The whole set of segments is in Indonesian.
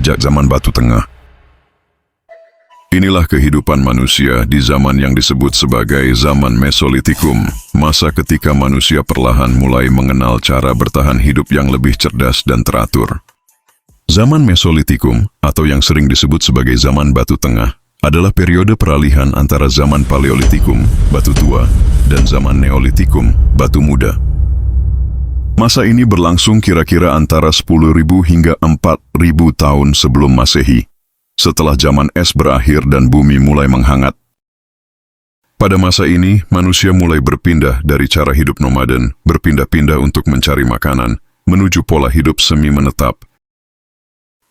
sejak zaman Batu Tengah. Inilah kehidupan manusia di zaman yang disebut sebagai zaman Mesolitikum, masa ketika manusia perlahan mulai mengenal cara bertahan hidup yang lebih cerdas dan teratur. Zaman Mesolitikum, atau yang sering disebut sebagai zaman Batu Tengah, adalah periode peralihan antara zaman Paleolitikum, Batu Tua, dan zaman Neolitikum, Batu Muda. Masa ini berlangsung kira-kira antara 10.000 hingga 4.000 tahun sebelum Masehi, setelah zaman es berakhir dan bumi mulai menghangat. Pada masa ini, manusia mulai berpindah dari cara hidup nomaden, berpindah-pindah untuk mencari makanan, menuju pola hidup semi-menetap.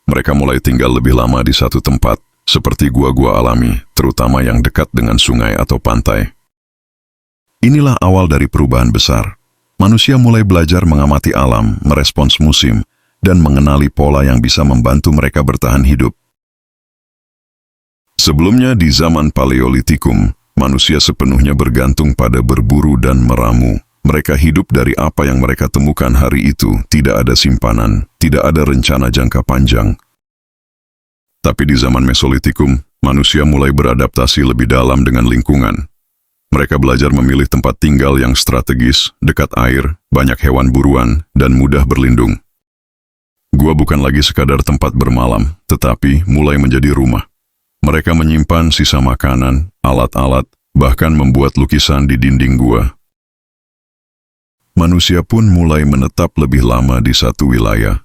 Mereka mulai tinggal lebih lama di satu tempat, seperti gua-gua alami, terutama yang dekat dengan sungai atau pantai. Inilah awal dari perubahan besar. Manusia mulai belajar mengamati alam, merespons musim, dan mengenali pola yang bisa membantu mereka bertahan hidup. Sebelumnya di zaman Paleolitikum, manusia sepenuhnya bergantung pada berburu dan meramu. Mereka hidup dari apa yang mereka temukan hari itu, tidak ada simpanan, tidak ada rencana jangka panjang. Tapi di zaman Mesolitikum, manusia mulai beradaptasi lebih dalam dengan lingkungan. Mereka belajar memilih tempat tinggal yang strategis, dekat air, banyak hewan buruan, dan mudah berlindung. Gua bukan lagi sekadar tempat bermalam, tetapi mulai menjadi rumah. Mereka menyimpan sisa makanan, alat-alat, bahkan membuat lukisan di dinding gua. Manusia pun mulai menetap lebih lama di satu wilayah.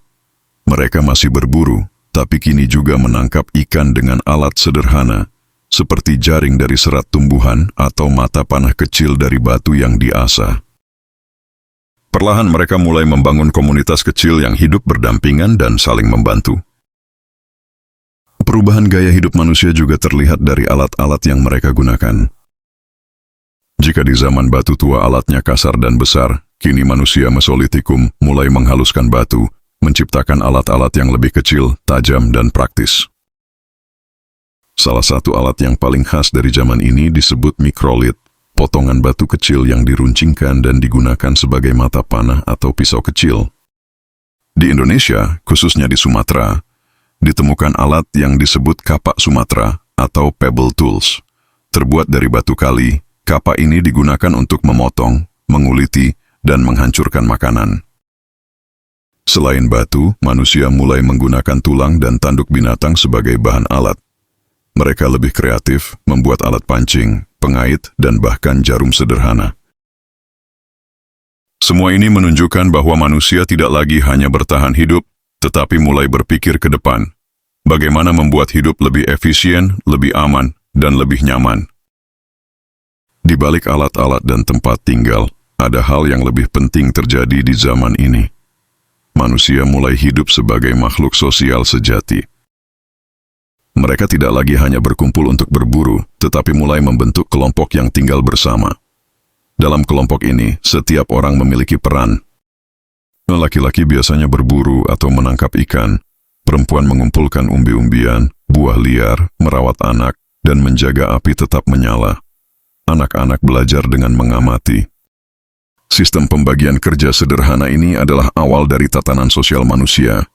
Mereka masih berburu, tapi kini juga menangkap ikan dengan alat sederhana, seperti jaring dari serat tumbuhan atau mata panah kecil dari batu yang diasah. Perlahan mereka mulai membangun komunitas kecil yang hidup berdampingan dan saling membantu. Perubahan gaya hidup manusia juga terlihat dari alat-alat yang mereka gunakan. Jika di zaman Batu Tua alatnya kasar dan besar, kini manusia Mesolitikum mulai menghaluskan batu, menciptakan alat-alat yang lebih kecil, tajam, dan praktis. Salah satu alat yang paling khas dari zaman ini disebut mikrolit, potongan batu kecil yang diruncingkan dan digunakan sebagai mata panah atau pisau kecil. Di Indonesia, khususnya di Sumatera, ditemukan alat yang disebut kapak Sumatera atau pebble tools. Terbuat dari batu kali, kapak ini digunakan untuk memotong, menguliti, dan menghancurkan makanan. Selain batu, manusia mulai menggunakan tulang dan tanduk binatang sebagai bahan alat. Mereka lebih kreatif, membuat alat pancing, pengait, dan bahkan jarum sederhana. Semua ini menunjukkan bahwa manusia tidak lagi hanya bertahan hidup, tetapi mulai berpikir ke depan. Bagaimana membuat hidup lebih efisien, lebih aman, dan lebih nyaman. Di balik alat-alat dan tempat tinggal, ada hal yang lebih penting terjadi di zaman ini. Manusia mulai hidup sebagai makhluk sosial sejati. Mereka tidak lagi hanya berkumpul untuk berburu, tetapi mulai membentuk kelompok yang tinggal bersama. Dalam kelompok ini, setiap orang memiliki peran. Laki-laki biasanya berburu atau menangkap ikan, perempuan mengumpulkan umbi-umbian, buah liar, merawat anak, dan menjaga api tetap menyala. Anak-anak belajar dengan mengamati. Sistem pembagian kerja sederhana ini adalah awal dari tatanan sosial manusia.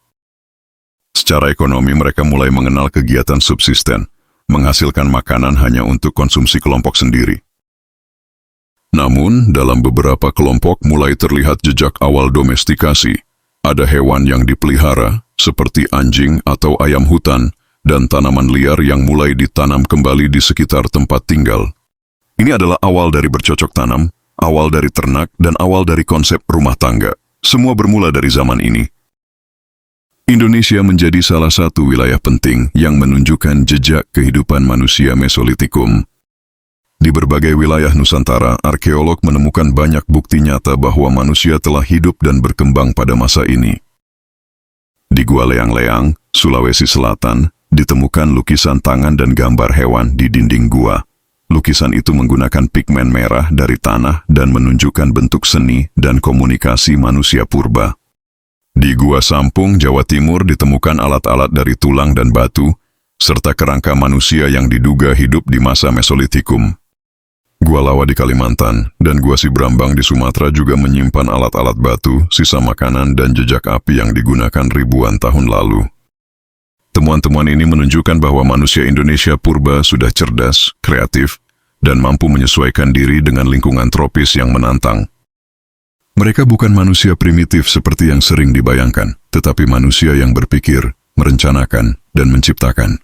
Secara ekonomi mereka mulai mengenal kegiatan subsisten, menghasilkan makanan hanya untuk konsumsi kelompok sendiri. Namun, dalam beberapa kelompok mulai terlihat jejak awal domestikasi. Ada hewan yang dipelihara, seperti anjing atau ayam hutan, dan tanaman liar yang mulai ditanam kembali di sekitar tempat tinggal. Ini adalah awal dari bercocok tanam, awal dari ternak, dan awal dari konsep rumah tangga. Semua bermula dari zaman ini. Indonesia menjadi salah satu wilayah penting yang menunjukkan jejak kehidupan manusia Mesolitikum. Di berbagai wilayah Nusantara, arkeolog menemukan banyak bukti nyata bahwa manusia telah hidup dan berkembang pada masa ini. Di Gua Leang-Leang, Sulawesi Selatan, ditemukan lukisan tangan dan gambar hewan di dinding gua. Lukisan itu menggunakan pigmen merah dari tanah dan menunjukkan bentuk seni dan komunikasi manusia purba. Di Gua Sampung, Jawa Timur ditemukan alat-alat dari tulang dan batu, serta kerangka manusia yang diduga hidup di masa Mesolitikum. Gua Lawa di Kalimantan dan Gua Sibrambang di Sumatera juga menyimpan alat-alat batu, sisa makanan, dan jejak api yang digunakan ribuan tahun lalu. Temuan-temuan ini menunjukkan bahwa manusia Indonesia purba sudah cerdas, kreatif, dan mampu menyesuaikan diri dengan lingkungan tropis yang menantang. Mereka bukan manusia primitif seperti yang sering dibayangkan, tetapi manusia yang berpikir, merencanakan, dan menciptakan.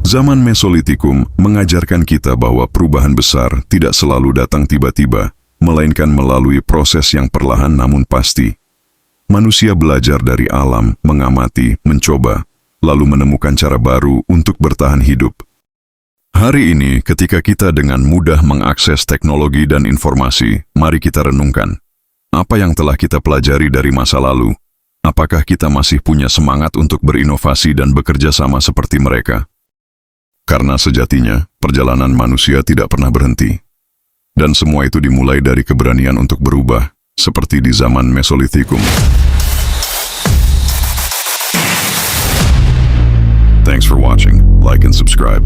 Zaman Mesolitikum mengajarkan kita bahwa perubahan besar tidak selalu datang tiba-tiba, melainkan melalui proses yang perlahan namun pasti. Manusia belajar dari alam, mengamati, mencoba, lalu menemukan cara baru untuk bertahan hidup. Hari ini, ketika kita dengan mudah mengakses teknologi dan informasi, mari kita renungkan. Apa yang telah kita pelajari dari masa lalu? Apakah kita masih punya semangat untuk berinovasi dan bekerja sama seperti mereka? Karena sejatinya, perjalanan manusia tidak pernah berhenti. Dan semua itu dimulai dari keberanian untuk berubah, seperti di zaman Mesolitikum. Thanks for watching. Like and subscribe.